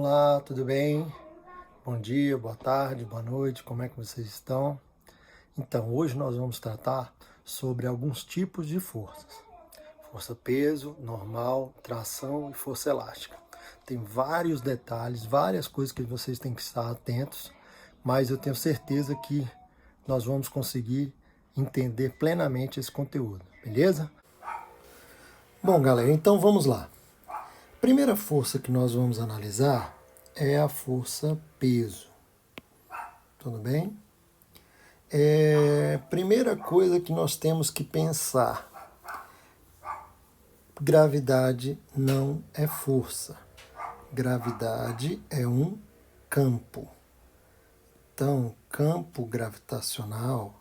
Olá, tudo bem? Bom dia, boa tarde, boa noite, como é que vocês estão? Então, hoje nós vamos tratar sobre alguns tipos de forças. Força peso, normal, tração e força elástica. Tem vários detalhes, várias coisas que vocês têm que estar atentos, mas eu tenho certeza que nós vamos conseguir entender plenamente esse conteúdo, beleza? Bom, galera, então vamos lá. Primeira força que nós vamos analisar é a força peso. Tudo bem? Primeira coisa que nós temos que pensar: gravidade não é força. Gravidade é um campo. Então, campo gravitacional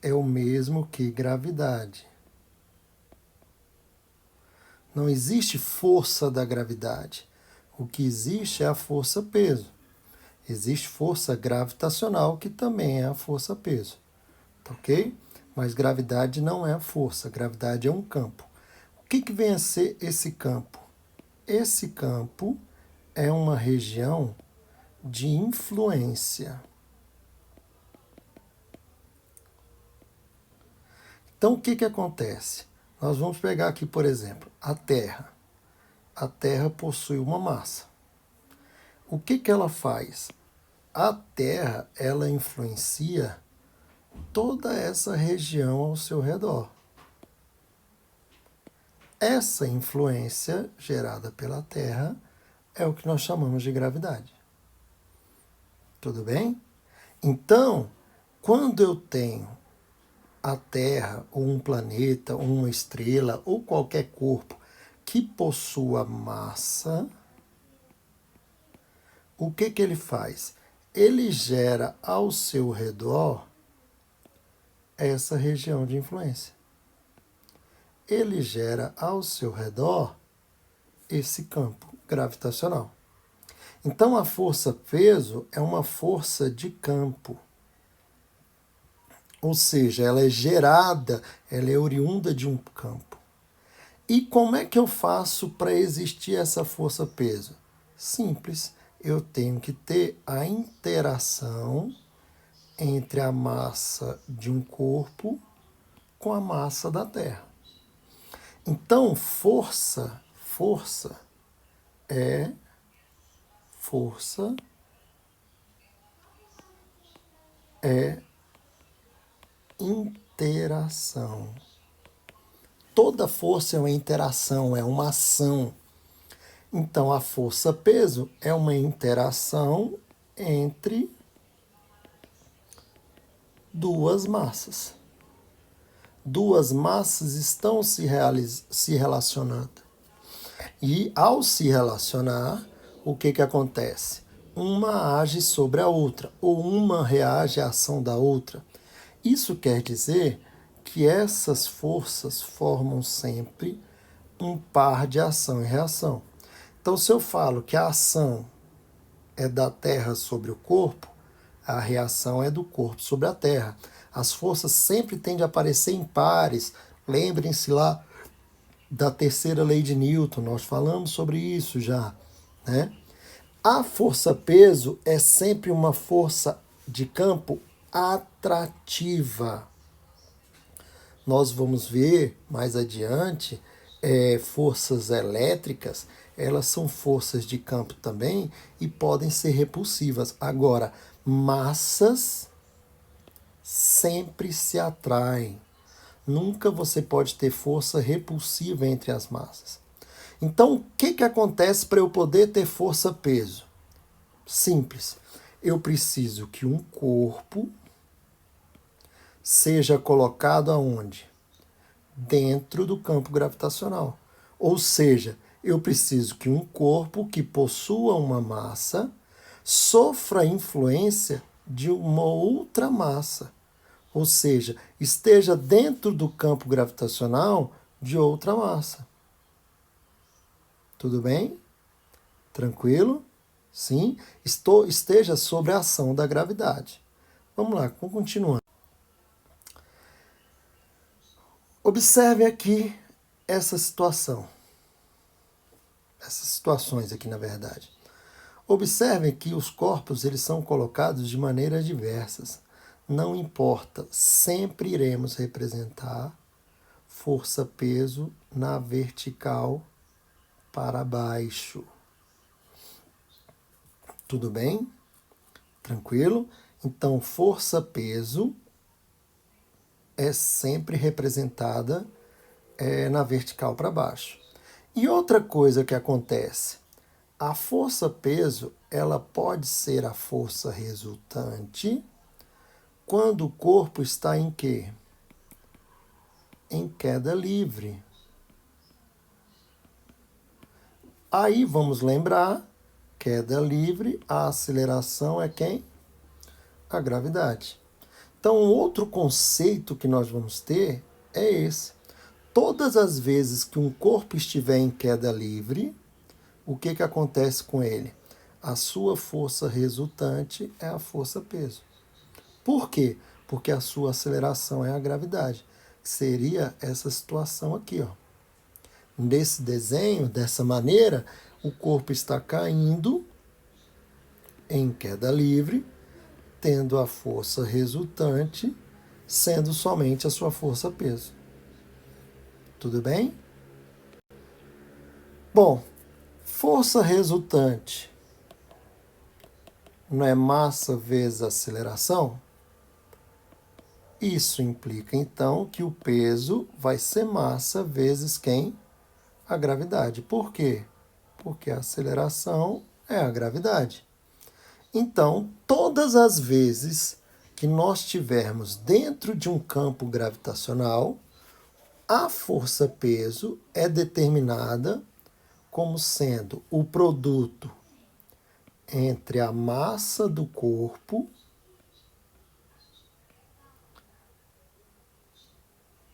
é o mesmo que gravidade. Não existe força da gravidade. O que existe é a força-peso. Existe força gravitacional, que também é a força-peso. Tá ok? Mas gravidade não é a força. Gravidade é um campo. O que vem a ser esse campo? Esse campo é uma região de influência. Então, o que acontece? Nós vamos pegar aqui, por exemplo, a Terra. A Terra possui uma massa. O que ela faz? A Terra, ela influencia toda essa região ao seu redor. Essa influência gerada pela Terra é o que nós chamamos de gravidade. Tudo bem? Então, quando eu tenho a Terra, ou um planeta, ou uma estrela, ou qualquer corpo que possua massa, o que ele faz? Ele gera ao seu redor essa região de influência. Ele gera ao seu redor esse campo gravitacional. Então, a força-peso é uma força de campo. Ou seja, ela é gerada, ela é oriunda de um campo. E como é que eu faço para existir essa força-peso? Simples, eu tenho que ter a interação entre a massa de um corpo com a massa da Terra. Então, força é força é interação. Toda força é uma interação, é uma ação. Então, a força-peso é uma interação entre duas massas. Duas massas estão se relacionando. E, ao se relacionar, o que acontece? Uma age sobre a outra, ou uma reage à ação da outra. Isso quer dizer que essas forças formam sempre um par de ação e reação. Então, se eu falo que a ação é da Terra sobre o corpo, a reação é do corpo sobre a Terra. As forças sempre tendem a aparecer em pares. Lembrem-se lá da terceira lei de Newton, nós falamos sobre isso já, né? A força-peso é sempre uma força de campo atrativa. Nós vamos ver mais adiante forças elétricas, elas são forças de campo também e podem ser repulsivas. Agora, massas sempre se atraem. Nunca você pode ter força repulsiva entre as massas. Então, o que acontece para eu poder ter força-peso? Simples. Eu preciso que um corpo seja colocado aonde? Dentro do campo gravitacional. Ou seja, eu preciso que um corpo que possua uma massa sofra a influência de uma outra massa. Ou seja, esteja dentro do campo gravitacional de outra massa. Tudo bem? Tranquilo? Sim? Esteja sob a ação da gravidade. Vamos lá, continuando. Observe aqui essa situação. Essas situações aqui, na verdade. Observem que os corpos eles são colocados de maneiras diversas. Não importa, sempre iremos representar força-peso na vertical para baixo. Tudo bem? Tranquilo? Então, força-peso é sempre representada na vertical para baixo. E outra coisa que acontece, a força-peso ela pode ser a força resultante quando o corpo está em quê? Em queda livre. Aí vamos lembrar, queda livre, a aceleração é quem? A gravidade. Então, outro conceito que nós vamos ter é esse. Todas as vezes que um corpo estiver em queda livre, o que acontece com ele? A sua força resultante é a força-peso. Por quê? Porque a sua aceleração é a gravidade. Seria essa situação aqui, ó. Nesse desenho, dessa maneira, o corpo está caindo em queda livre, tendo a força resultante sendo somente a sua força-peso. Tudo bem? Bom, força resultante não é massa vezes aceleração? Isso implica, então, que o peso vai ser massa vezes quem? A gravidade. Por quê? Porque a aceleração é a gravidade. Então, todas as vezes que nós tivermos dentro de um campo gravitacional, a força-peso é determinada como sendo o produto entre a massa do corpo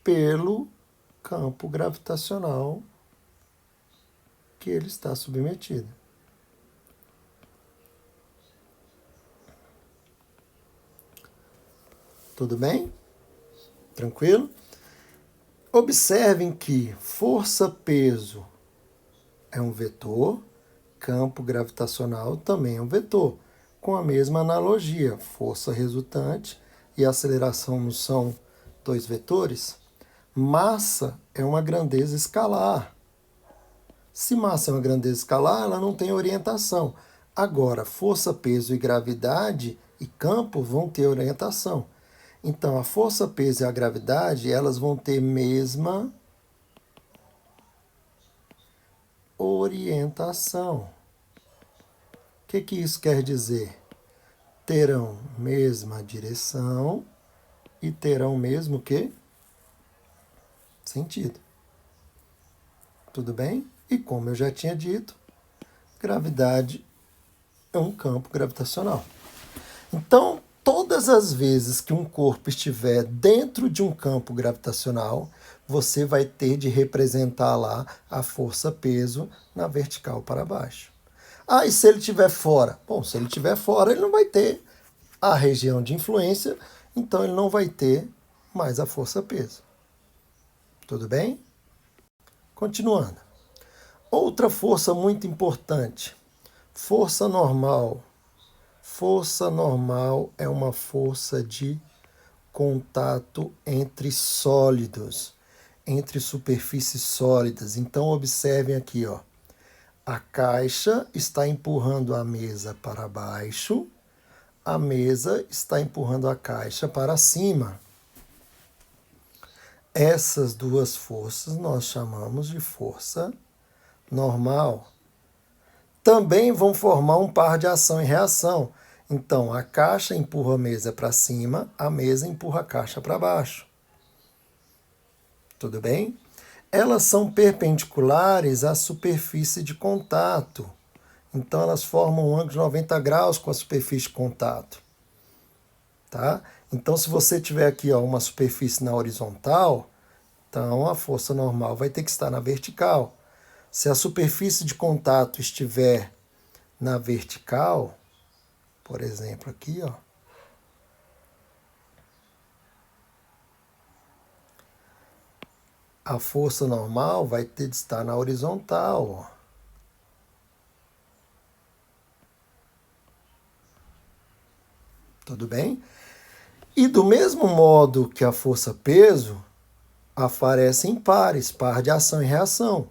pelo campo gravitacional que ele está submetido. Tudo bem? Tranquilo? Observem que força-peso é um vetor, campo gravitacional também é um vetor, com a mesma analogia. Força resultante e aceleração não são dois vetores? Massa é uma grandeza escalar. Se massa é uma grandeza escalar, ela não tem orientação. Agora, força, peso e gravidade e campo vão ter orientação. Então, a força, peso e a gravidade, elas vão ter mesma orientação. O que isso quer dizer? Terão mesma direção e terão mesmo que sentido. Tudo bem? E como eu já tinha dito, gravidade é um campo gravitacional. Então, todas as vezes que um corpo estiver dentro de um campo gravitacional, você vai ter de representar lá a força-peso na vertical para baixo. Ah, e se ele estiver fora? Bom, se ele estiver fora, ele não vai ter a região de influência, então ele não vai ter mais a força-peso. Tudo bem? Continuando. Outra força muito importante, força normal. Força normal é uma força de contato entre sólidos, entre superfícies sólidas. Então, observem aqui, ó. A caixa está empurrando a mesa para baixo, a mesa está empurrando a caixa para cima. Essas duas forças nós chamamos de força normal. Também vão formar um par de ação e reação. Então, a caixa empurra a mesa para cima, a mesa empurra a caixa para baixo. Tudo bem? Elas são perpendiculares à superfície de contato. Então, elas formam um ângulo de 90 graus com a superfície de contato. Tá? Então, se você tiver aqui ó, uma superfície na horizontal, então a força normal vai ter que estar na vertical. Se a superfície de contato estiver na vertical, por exemplo, aqui, ó, a força normal vai ter de estar na horizontal. Ó. Tudo bem? E do mesmo modo que a força-peso, aparece em pares, par de ação e reação.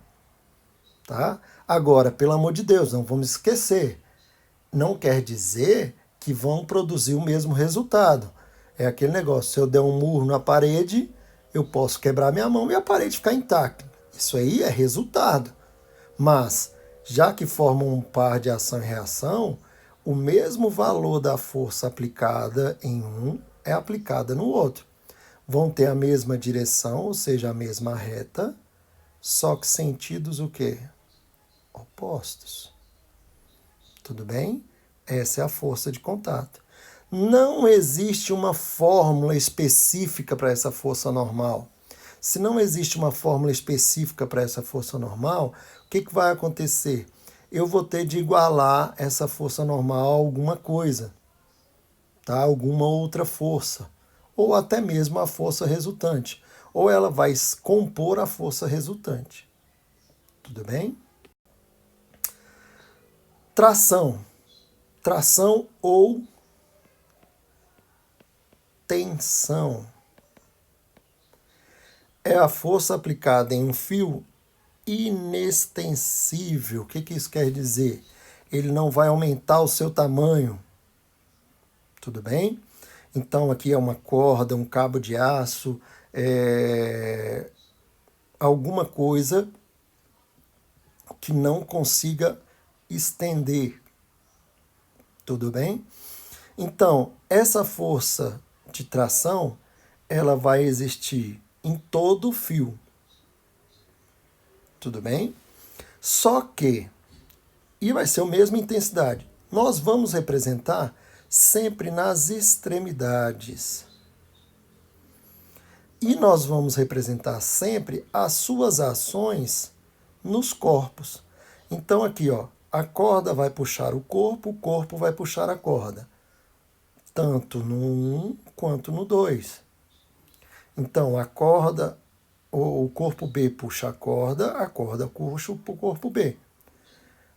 Tá? Agora, pelo amor de Deus, não vamos esquecer. Não quer dizer que vão produzir o mesmo resultado. É aquele negócio, se eu der um murro na parede, eu posso quebrar minha mão e a parede ficar intacta. Isso aí é resultado. Mas, já que formam um par de ação e reação, o mesmo valor da força aplicada em um é aplicada no outro. Vão ter a mesma direção, ou seja, a mesma reta, só que sentidos o quê? Opostos. Tudo bem? Essa é a força de contato. Não existe uma fórmula específica para essa força normal. Se não existe uma fórmula específica para essa força normal, o que vai acontecer? Eu vou ter de igualar essa força normal a alguma coisa, tá? Alguma outra força, ou até mesmo a força resultante, ou ela vai compor a força resultante. Tudo bem? Tração. Tração ou tensão é a força aplicada em um fio inextensível. O que isso quer dizer? Ele não vai aumentar o seu tamanho. Tudo bem? Então aqui é uma corda, um cabo de aço, alguma coisa que não consiga estender. Tudo bem? Então, essa força de tração, ela vai existir em todo o fio. Tudo bem? Só que, e vai ser a mesma intensidade, nós vamos representar sempre nas extremidades. E nós vamos representar sempre as suas ações nos corpos. Então aqui, ó, a corda vai puxar o corpo vai puxar a corda. Tanto no 1 quanto no 2. Então a corda, o corpo B puxa a corda puxa o corpo B.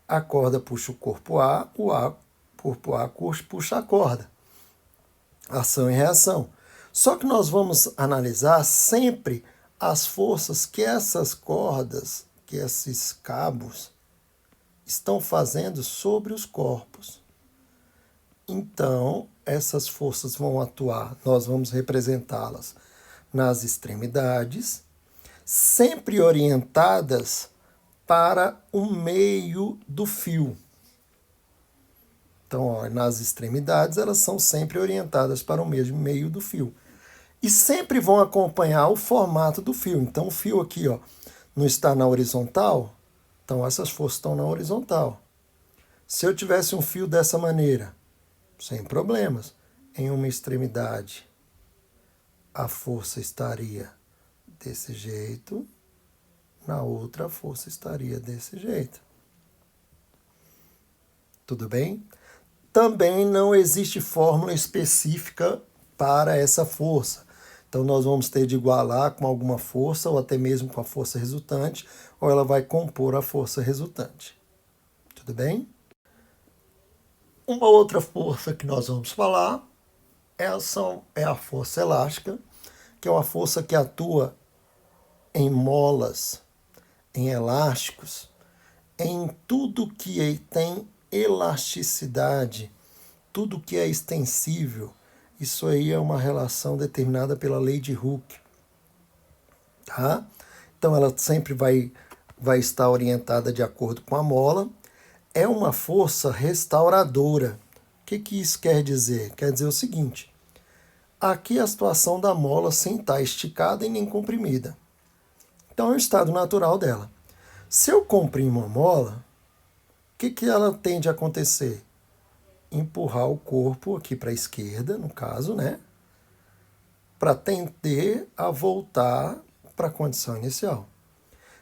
A corda puxa o corpo corpo A puxa a corda. Ação e reação. Só que nós vamos analisar sempre as forças que essas cordas, que esses cabos estão fazendo sobre os corpos. Então, essas forças vão atuar, nós vamos representá-las nas extremidades, sempre orientadas para o meio do fio. Então, ó, nas extremidades, elas são sempre orientadas para o mesmo meio do fio. E sempre vão acompanhar o formato do fio. Então, o fio aqui, ó, não está na horizontal, então essas forças estão na horizontal. Se eu tivesse um fio dessa maneira, sem problemas, em uma extremidade, a força estaria desse jeito, na outra a força estaria desse jeito. Tudo bem? Também não existe fórmula específica para essa força. Então, nós vamos ter de igualar com alguma força, ou até mesmo com a força resultante, ou ela vai compor a força resultante. Tudo bem? Uma outra força que nós vamos falar é a força elástica, que é uma força que atua em molas, em elásticos, em tudo que tem elasticidade, tudo que é extensível. Isso aí é uma relação determinada pela lei de Hooke. Tá? Então ela sempre vai estar orientada de acordo com a mola. É uma força restauradora. O que isso quer dizer? Quer dizer o seguinte: aqui é a situação da mola sem estar esticada e nem comprimida. Então é o estado natural dela. Se eu comprimo uma mola, o que ela tende a acontecer? Empurrar o corpo aqui para a esquerda, no caso, né? Para tender a voltar para a condição inicial.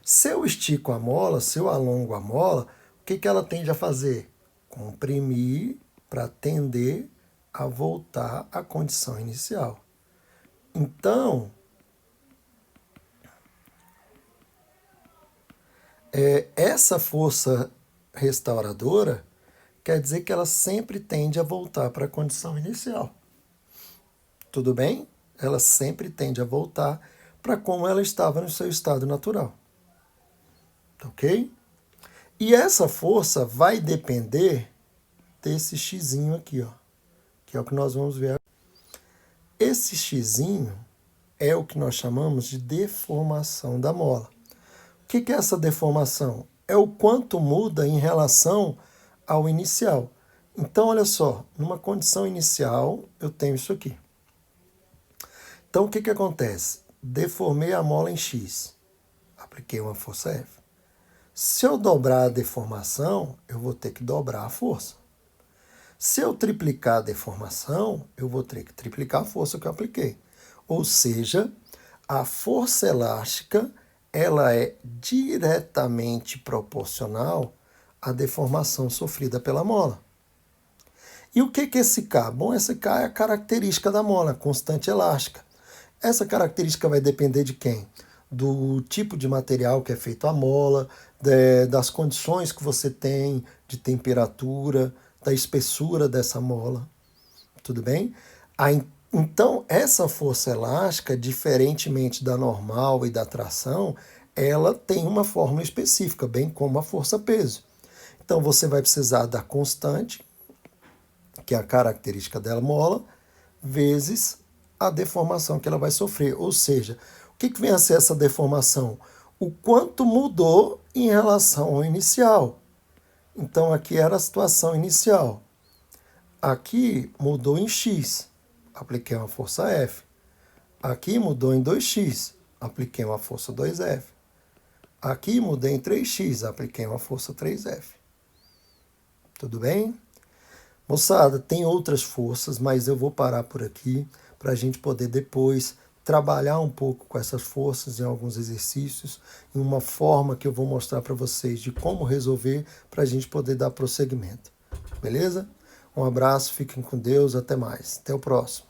Se eu estico a mola, se eu alongo a mola, o que ela tende a fazer? Comprimir para tender a voltar à condição inicial. Então, essa força restauradora quer dizer que ela sempre tende a voltar para a condição inicial. Tudo bem? Ela sempre tende a voltar para como ela estava no seu estado natural. Ok? E essa força vai depender desse xizinho aqui, ó, que é o que nós vamos ver. Esse xizinho é o que nós chamamos de deformação da mola. O que é essa deformação? É o quanto muda em relação ao inicial. Então, olha só, numa condição inicial, eu tenho isso aqui. Então, o que acontece? Deformei a mola em X. Apliquei uma força F. Se eu dobrar a deformação, eu vou ter que dobrar a força. Se eu triplicar a deformação, eu vou ter que triplicar a força que eu apliquei. Ou seja, a força elástica ela é diretamente proporcional à deformação sofrida pela mola. E o que é esse K? Bom, esse K é a característica da mola, constante elástica. Essa característica vai depender de quem? Do tipo de material que é feito a mola, das condições que você tem de temperatura, da espessura dessa mola. Tudo bem? Então, essa força elástica, diferentemente da normal e da tração, ela tem uma fórmula específica, bem como a força-peso. Então, você vai precisar da constante, que é a característica da mola, vezes a deformação que ela vai sofrer. Ou seja, o que vem a ser essa deformação? O quanto mudou em relação ao inicial. Então, aqui era a situação inicial. Aqui mudou em X, apliquei uma força F. Aqui mudou em 2x, apliquei uma força 2F. Aqui mudei em 3x, apliquei uma força 3F. Tudo bem? Moçada, tem outras forças, mas eu vou parar por aqui para a gente poder depois trabalhar um pouco com essas forças em alguns exercícios, em uma forma que eu vou mostrar para vocês de como resolver para a gente poder dar prosseguimento. Beleza? Um abraço, fiquem com Deus, até mais. Até o próximo.